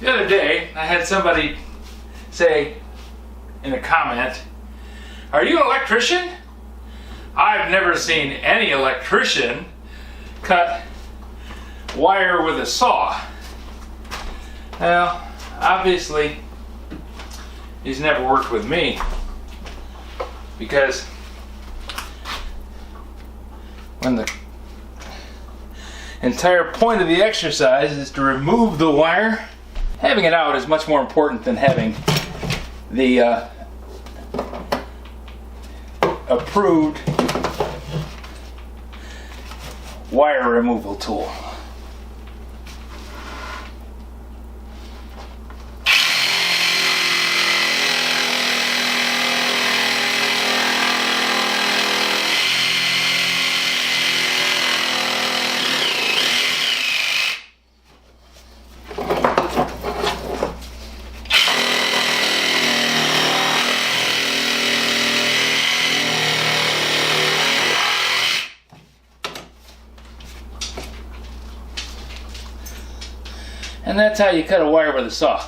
The other day, I had somebody say in a comment, "Are you an electrician?" I've never seen any electrician cut wire with a saw. Well, obviously, he's never worked with me, because when the entire point of the exercise is to remove the wire, having it out is much more important than having the approved wire removal tool. And that's how you cut a wire with a saw.